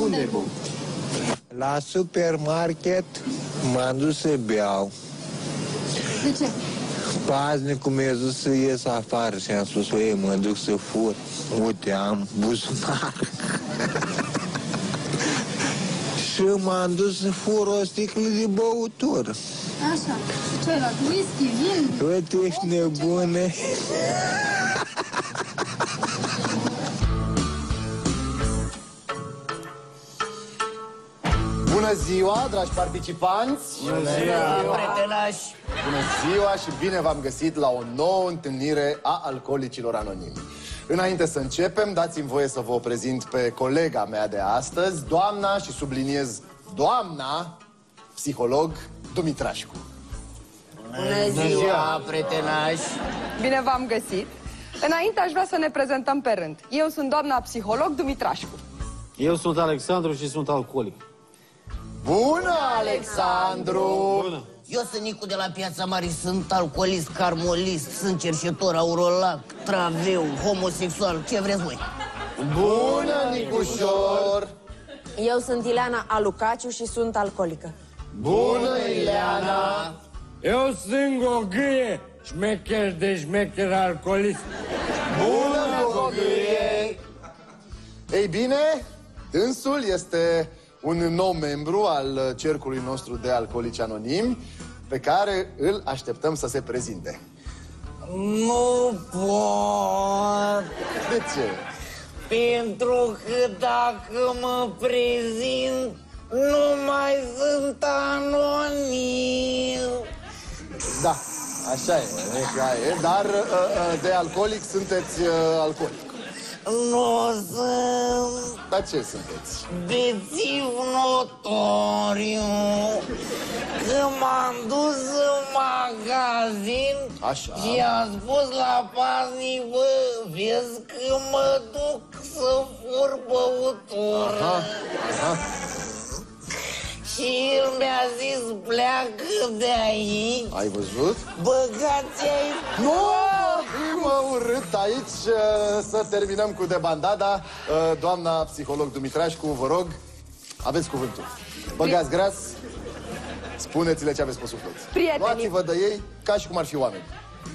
Unde bun? La supermarket m-am dus să beau. De ce? Paznicul mi-a zis să ies afară și am spus, ei, mă duc să fur. Uite, am buzunar. Și m-am dus să fur o sticlă de băutură. Așa. Și ce ai luat? Whisky, vin? Uite, ești nebune. Bună ziua, dragi participanți! Bună ziua, prietelași! Bună ziua și bine v-am găsit la o nouă întâlnire a Alcoolicilor Anonimi. Înainte să începem, dați-mi voie să vă prezint pe colega mea de astăzi, doamna, și subliniez doamna, psiholog Dumitrașcu. Bună ziua, prietelași! Bine v-am găsit! Înainte aș vrea să ne prezentăm pe rând. Eu sunt doamna psiholog Dumitrașcu. Eu sunt Alexandru și sunt alcoolic. Bună, Alexandru! Bună! Eu sunt Nicu de la Piața Mare, sunt alcoolist, carmolist, sunt cerșetor, aurolac, traveu, homosexual, ce vreți voi? Bună, Nicușor! Eu sunt Ileana Alucaciu și sunt alcoolică. Bună, Ileana! Eu sunt Gogâie, șmecher de șmecher alcoolist. Bună, Gogâie! Ei bine, dânsul este un nou membru al cercului nostru de alcoolici anonimi, pe care îl așteptăm să se prezinte. Nu pot, De ce? pentru că dacă mă prezint, nu mai sunt anonim. Da, așa e, dar de alcoolic sunteți alcoolic. Nu sunt Dar ce sunteți? bețiv notoriu. Când m-am dus în magazin Așa. și am spus la paznic, bă, vezi că mă duc să fur băutură. Aha. Și el mi-a zis, pleacă de aici, Ai văzut? băgați aici. Nu! Mă urât aici să terminăm cu debandada. Doamna psiholog Dumitrașcu, vă rog, aveți cuvântul. Băgați gras, spuneți-le ce aveți pe suflet. Prietenii. Luați-vă de ei ca și cum ar fi oameni.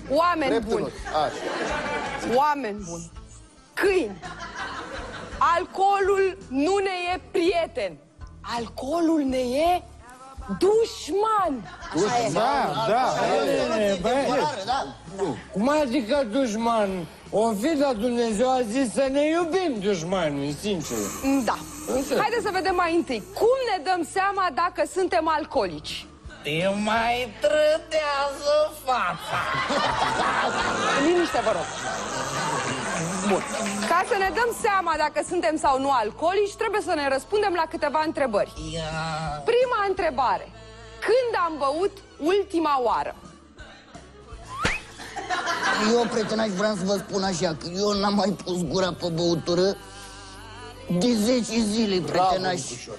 Oameni Drept în buni, ochi. Așa. oameni buni, câini. Alcoolul nu ne e prieten. Alcoolul ne e dușman. Așa e. Da. Cum adică dușman? O fi de Dumnezeu a zis să ne iubim dușmanii, sincer. Da. Haideți să vedem mai întâi. Cum ne dăm seama dacă suntem alcoolici? Te mai trădează fața. Liniște, vă rog. Bun. Ca să ne dăm seama dacă suntem sau nu alcoolici, trebuie să ne răspundem la câteva întrebări. Prima întrebare. Când am băut ultima oară? Eu, prietenași, vreau să vă spun așa, că eu n-am mai pus gura pe băutură de 10 zile, prietenași. Nicușor.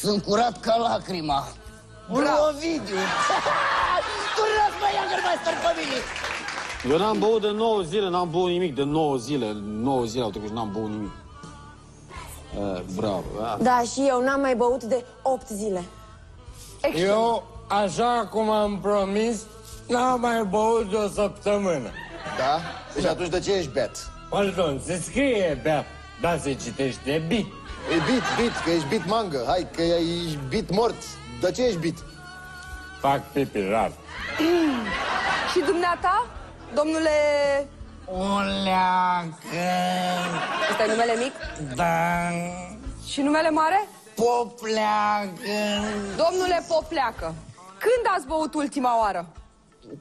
Sunt curat ca lacrima. Bravo, Ovidiu! Turnați mă, ia că-l mai star pe mine! Eu n-am băut de 9 zile, n-am băut nimic de 9 zile. 9 zile au trecut și n-am băut nimic. Bravo. Da, și eu n-am mai băut de 8 zile. Eu, așa cum am promis, n-am mai băut de o săptămână. Da? Deci atunci de ce ești beat? Pardon, se scrie bea, dar se citește bit. E bit, că ești bit mangă. Hai, că ești bit mort. De ce ești bit? Fac pipi rar. Și dumneata, domnule... Oleacă! Ăsta e numele mic? Da! Și numele mare? Popleacă! Domnule Popleacă, când ați băut ultima oară?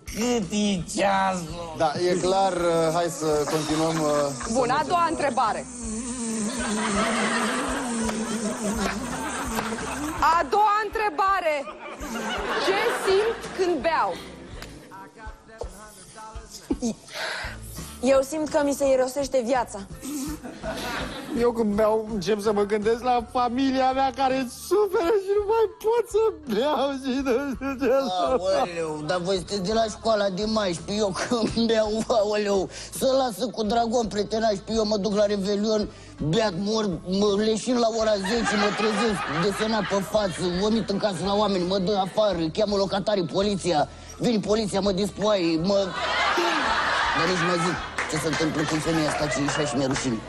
Cât e ceasul? Da, e clar, hai să continuăm. Bun, a doua întrebare. A doua întrebare. Ce simt când beau? Eu simt că mi se irosește viața. Eu când beau încep să mă gândesc la familia mea care suferă și nu mai pot să beau și nu știu ce să fac. Aoleu, dar voi sunteți de la școala de 14, eu când beau, aoleu, să lasă cu dragon prietenași, pe eu mă duc la Revelion, beat, mor, mă leșin la ora 10, mă trezesc, desenat pe față, vomit în casă la oameni, mă dă afară, cheamă locatarii, poliția, vine poliția, mă dispoaie, mă... Dar nici mai zic ce se întâmplă cu femeia asta ce ieșea și mi-e rușine.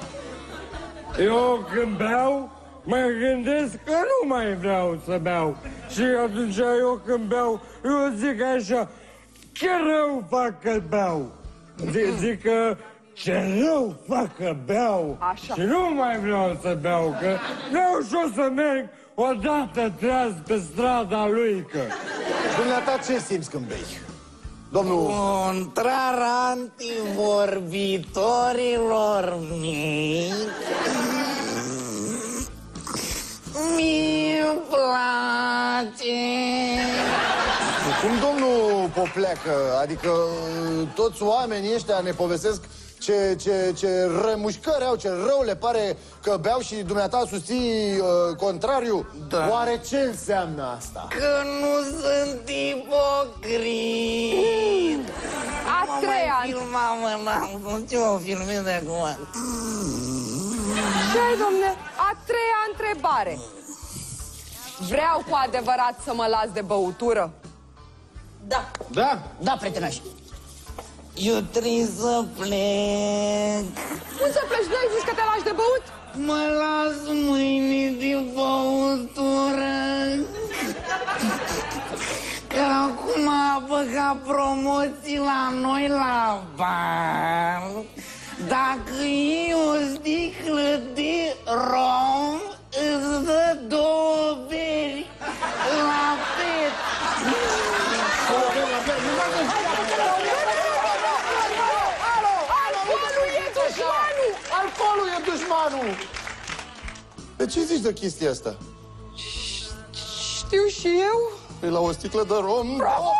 Eu când beau, mă gândesc că nu mai vreau să beau. Și atunci eu când beau, eu zic așa, ce rău fac că beau. Zic că ce rău fac că beau. Așa. Și nu mai vreau să beau, că vreau și o să merg odată treaz pe strada lui că. Dumneata, ce simți când bei? Domnul... Contraranti vorbitorilor mei, mi-mi place. Cum domnul Popleacă, adică toți oamenii ăștia ne povestesc ce rămușcări au, ce rău le pare că beau și dumneata susții contrariu. Da. Oare ce înseamnă asta? Că nu sunt ipocrit. A treia. Ce o filmez de acum? Ce-ai, domne? A treia întrebare. Vreau cu adevărat să mă las de băutură? Da. Da? Da, prietenași. Eu trebuie să plec. Cum să pleci? Nu ai zis că te lași de băut? Mă las mâine de băutură. Că acum a băgat promoții la noi la bar. Dacă e o sticlă de rom, îți dă 2 beri la pet. Alcoolul e dușmanul! De ce zici de chestia asta? Știu și eu. Păi la o sticlă de rom... Bravo,